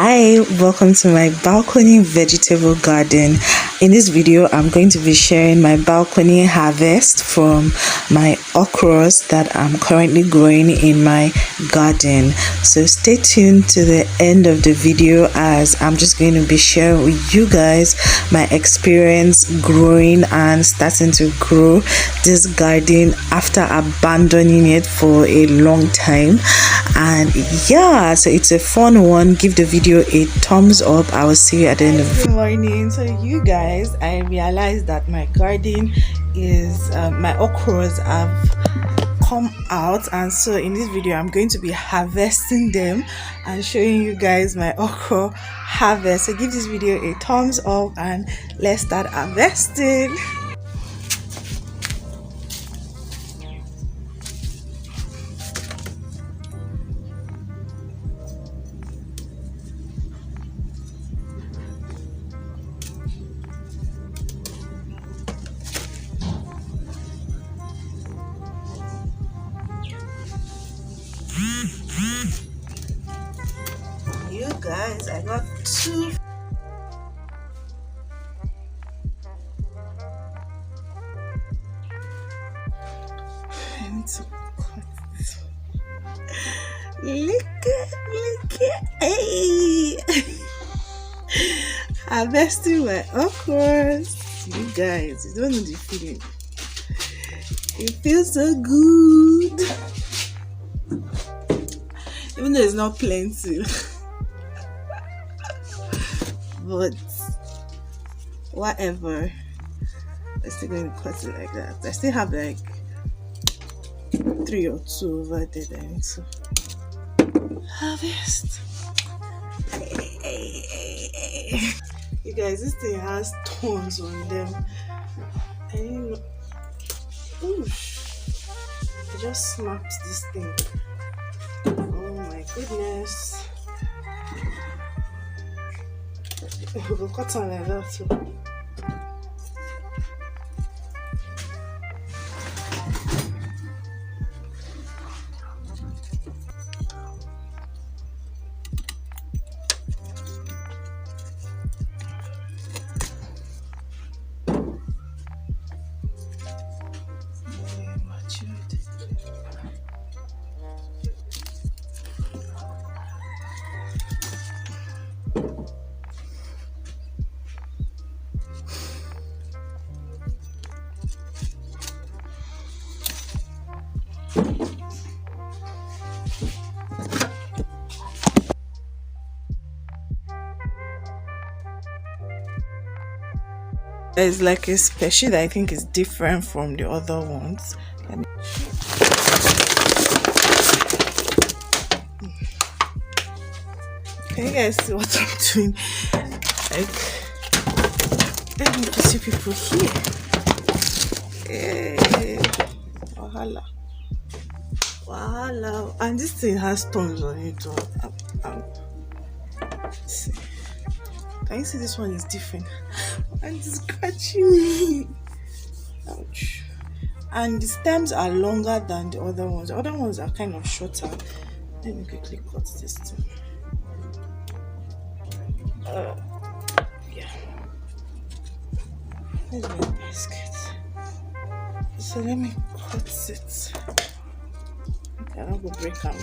Hi, welcome to my balcony vegetable garden. In this video, I'm going to be sharing my balcony harvest from my okras that I'm currently growing in my garden. So stay tuned to the end of the video as I'm just going to be sharing with you guys my experience growing and starting to grow this garden after abandoning it for a long time. And yeah, so it's a fun one. Give the video a thumbs up. I will see you at the end of the video. Good morning. So you guys, I realized that my garden is my okras have come out, and so in this video I'm going to be harvesting them and showing you guys my okra harvest. So give this video a thumbs up and let's start harvesting. You guys, I got two. I need to cut it. Look at, hey! Harvesting my okras. You guys, you don't know the feeling. It feels so good. Even though it's not plenty. But whatever. I'm still going to cut it like that. I still have like 3 or 2 over there that I need to harvest. Hey. You guys, this thing has thorns on them. I didn't know. Oosh. I just smacked this thing. Oh my goodness. We'll cut on like that too. There's like a species that I think is different from the other ones. Can you guys see what I'm doing? Like, let me see people here. Hey, wahala. And this thing has thorns on it. See. Can you see this one is different? And it's scratching me. Ouch. And the stems are longer than the other ones. The other ones are kind of shorter. Let me quickly cut this thing. Yeah. Where's my basket? So let me cut it. Okay, I'll go break them.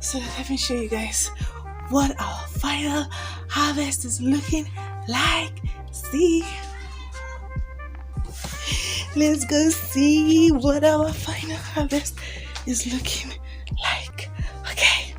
So let me show you guys what our final harvest is looking like. See? Let's go see what our final harvest is looking like. Okay.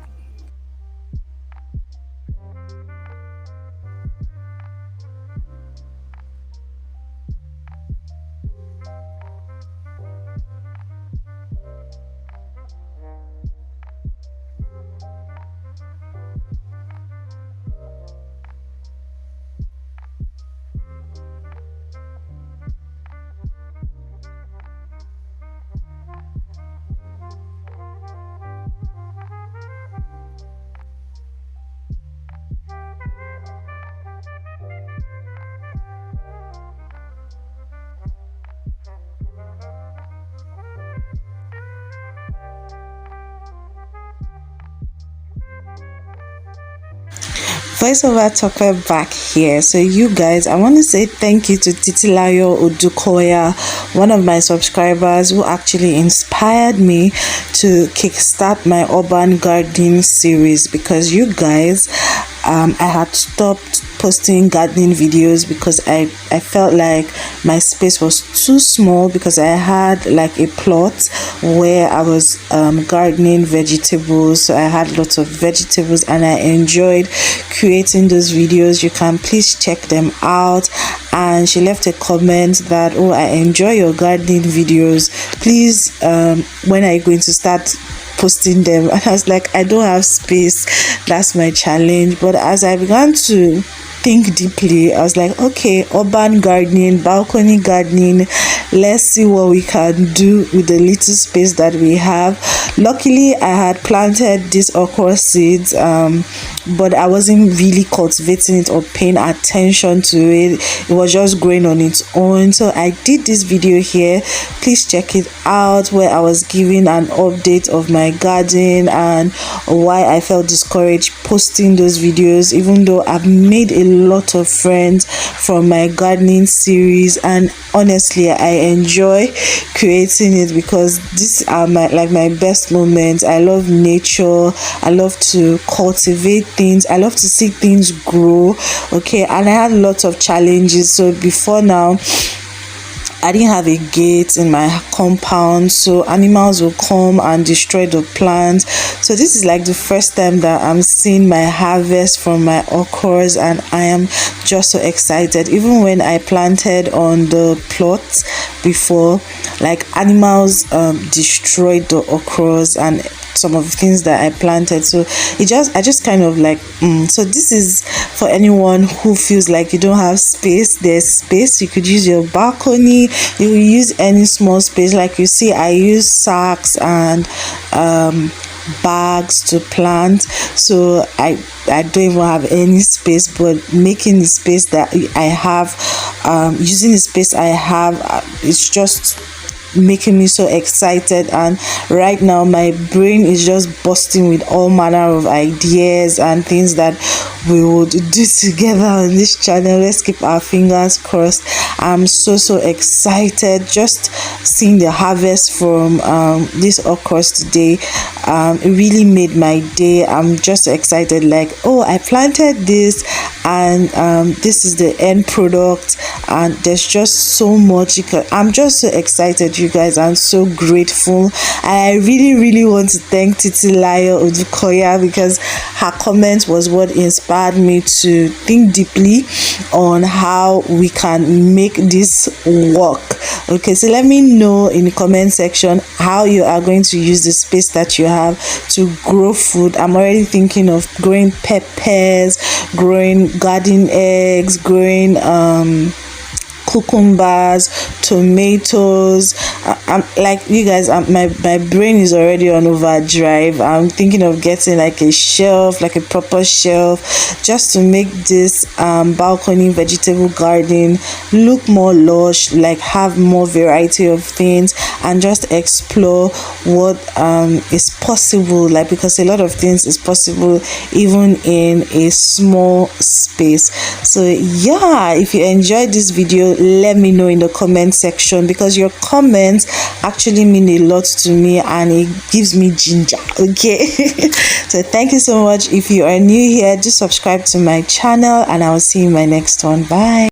Voiceover talker back here. So you guys, I want to say thank you to Titilayo Odukoya, one of my subscribers who actually inspired me to kickstart my urban gardening series, because you guys, I had stopped posting gardening videos because I felt like my space was too small, because I had like a plot where I was gardening vegetables. So I had lots of vegetables and I enjoyed creating those videos. You can please check them out. And she left a comment that, oh, I enjoy your gardening videos, please, when are you going to start posting them? And I was like, I don't have space, that's my challenge. But as I began to think deeply, I was like, okay, urban gardening, balcony gardening, let's see what we can do with the little space that we have. Luckily, I had planted these okra seeds, but I wasn't really cultivating it or paying attention to it. It was just growing on its own. So I did this video here, please check it out, where I was giving an update of my garden and why I felt discouraged posting those videos, even though I've made a lot of friends from my gardening series. And honestly, I enjoy creating it because these are my best moments. I love nature, I love to cultivate things, I love to see things grow. Okay, and I had lots of challenges. So before now, I didn't have a gate in my compound, so animals will come and destroy the plants. So this is like the first time that I'm seeing my harvest from my okras, and I am just so excited. Even when I planted on the plot before, like animals destroyed the okras and some of the things that I planted. So I just kind of like so this is for anyone who feels like you don't have space. There's space. You could use your balcony, you will use any small space. Like you see, I use sacks and bags to plant. So I don't even have any space, but making the space that I have, using the space I have, it's just making me so excited. And right now my brain is just bursting with all manner of ideas and things that we would do together on this channel. Let's keep our fingers crossed. I'm so excited just seeing the harvest from this okras today. It really made my day. I'm just excited, like, oh, I planted this and this is the end product, and there's just so much. I'm just so excited, you guys. I'm so grateful. I really want to thank Titilayo Odukoya, because her comment was what inspired me to think deeply on how we can make this work. Okay, so let me know in the comment section how you are going to use the space that you have to grow food. I'm already thinking of growing peppers, growing garden eggs, growing cucumbers, tomatoes. I'm like, you guys, my brain is already on overdrive. I'm thinking of getting like a shelf, like a proper shelf, just to make this balcony vegetable garden look more lush, like have more variety of things, and just explore what is possible, like, because a lot of things is possible even in a small space. So yeah, if you enjoyed this video, let me know in the comment section, because your comments actually mean a lot to me and it gives me ginger. Okay, so thank you so much. If you are new here, just subscribe to my channel and I will see you in my next one. Bye.